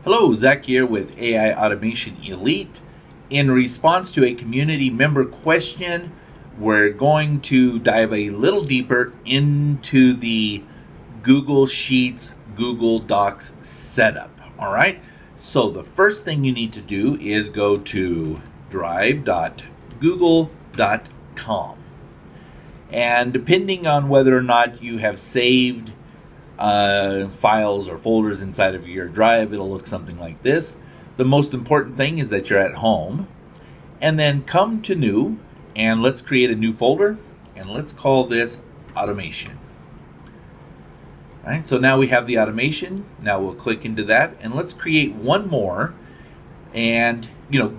Hello, Zach here with AI Automation Elite. In response to a community member question, we're going to dive a little deeper into the Google Sheets, Google Docs setup. All right, so the first thing you need to do is go to drive.google.com. And depending on whether or not you have saved files or folders inside of your drive, it'll look something like this. The most important thing is that you're at home, and then come to new, and let's create a new folder, and let's call this automation. All right, so now we have the automation. Now we'll click into that, and let's create one more. And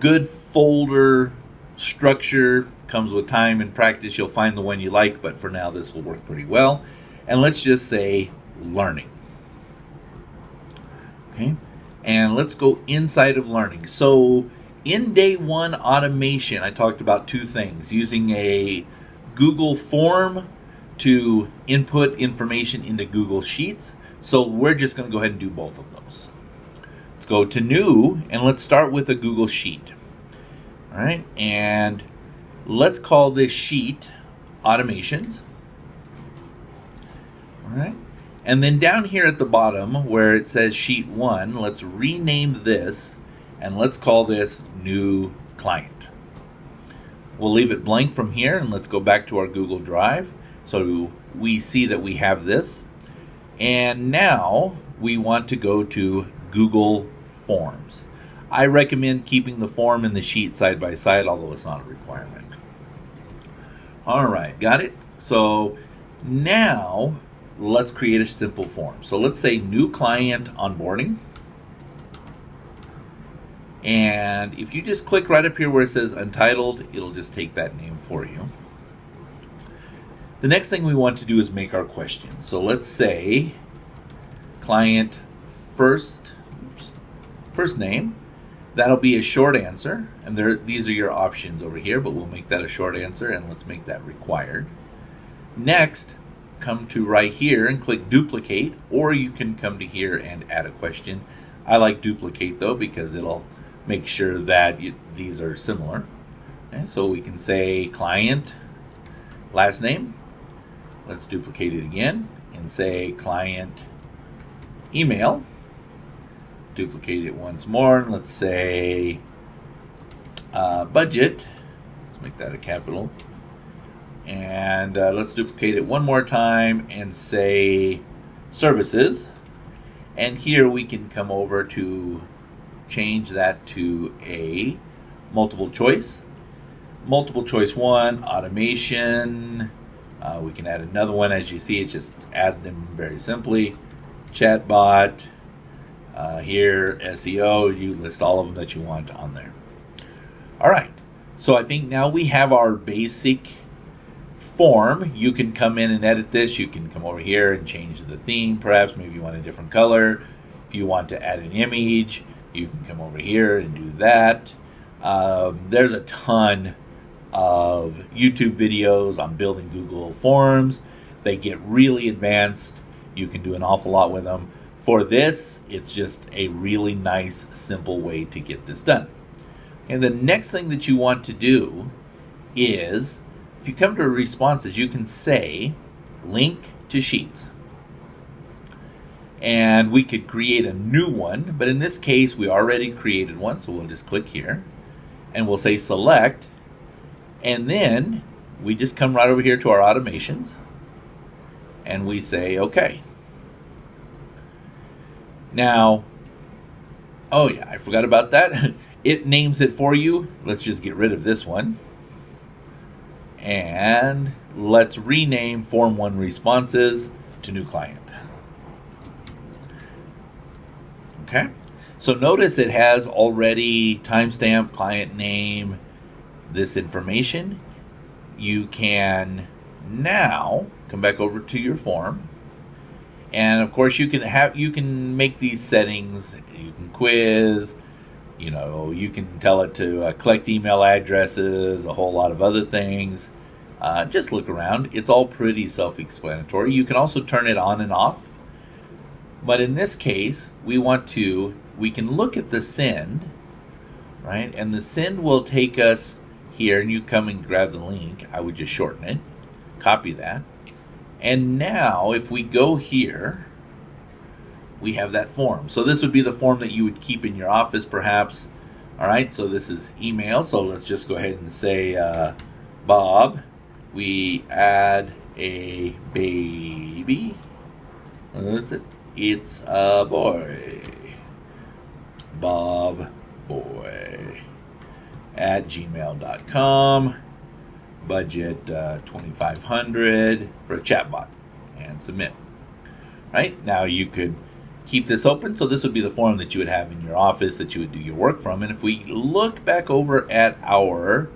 good folder structure comes with time and practice. You'll find the one you like, but for now this will work pretty well. And let's just say learning. Okay, and let's go inside of learning. So in day one automation, I talked about two things: using a Google form to input information into Google Sheets. So we're just going to go ahead and do both of those. Let's go to new, and let's start with a Google Sheet. All right, and let's call this sheet automations. All right. And then down here at the bottom where it says sheet 1, let's rename this, and let's call this new client. We'll leave it blank from here, and let's go back to our Google Drive so we see that we have this. And now we want to go to Google Forms. I recommend keeping the form and the sheet side by side, although it's not a requirement. All right, got it? So now let's create a simple form. So let's say new client onboarding. And if you just click right up here where it says untitled, it'll just take that name for you. The next thing we want to do is make our question. So let's say client first name. That'll be a short answer. And these are your options over here, but we'll make that a short answer, and let's make that required. Next, come to right here and click duplicate, or you can come to here and add a question. I like duplicate though, because it'll make sure that these are similar. And so we can say client last name. Let's duplicate it again and say client email. Duplicate it once more, and let's say budget. Let's make that a capital. And let's duplicate it one more time and say services. And here we can come over to change that to a multiple choice. Multiple choice 1, automation. We can add another one. As you see, it's just add them very simply. Chatbot. Here, SEO. You list all of them that you want on there. All right. So I think now we have our basic form. You can come in and edit this. You can come over here and change the theme. Perhaps maybe you want a different color. If you want to add an image, you can come over here and do that. There's a ton of YouTube videos on building Google Forms. They get really advanced. You can do an awful lot with them. For this, it's just a really nice, simple way to get this done. And the next thing that you want to do is, if you come to responses, you can say link to sheets. And we could create a new one, but in this case, we already created one, so we'll just click here. And we'll say select, and then we just come right over here to our automations, and we say okay. Now, oh yeah, I forgot about that. It names it for you. Let's just get rid of this one. And let's rename Form 1 Responses to New Client. Okay, so notice it has already timestamp, client name, this information. You can now come back over to your form. And of course you can make these settings. You can quiz, you can tell it to collect email addresses, a whole lot of other things. Just look around. It's all pretty self-explanatory. You can also turn it on and off. But in this case, we want to we can look at the send, right? And the send will take us here, and you come and grab the link. I would just shorten it, copy that. And now if we go here, we have that form. So this would be the form that you would keep in your office perhaps. All right, so this is email. So let's just go ahead and say, Bob, we add a baby. What is it? It's a boy. Bob boy at gmail.com. Budget $2,500 for a chatbot, and submit. Right now you could keep this open. So this would be the form that you would have in your office that you would do your work from. And if we look back over at our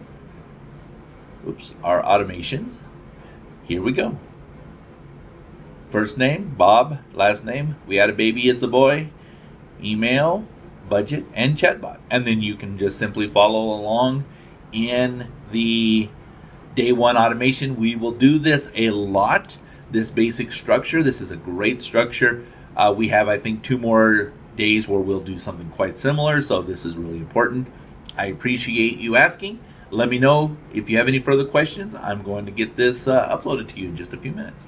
automations, here we go. First name, Bob. Last name, we had a baby, it's a boy. Email, budget, and chatbot. And then you can just simply follow along in the day one automation. We will do this a lot, this basic structure. This is a great structure. We have, I think, 2 more days where we'll do something quite similar. So this is really important. I appreciate you asking. Let me know if you have any further questions. I'm going to get this uploaded to you in just a few minutes.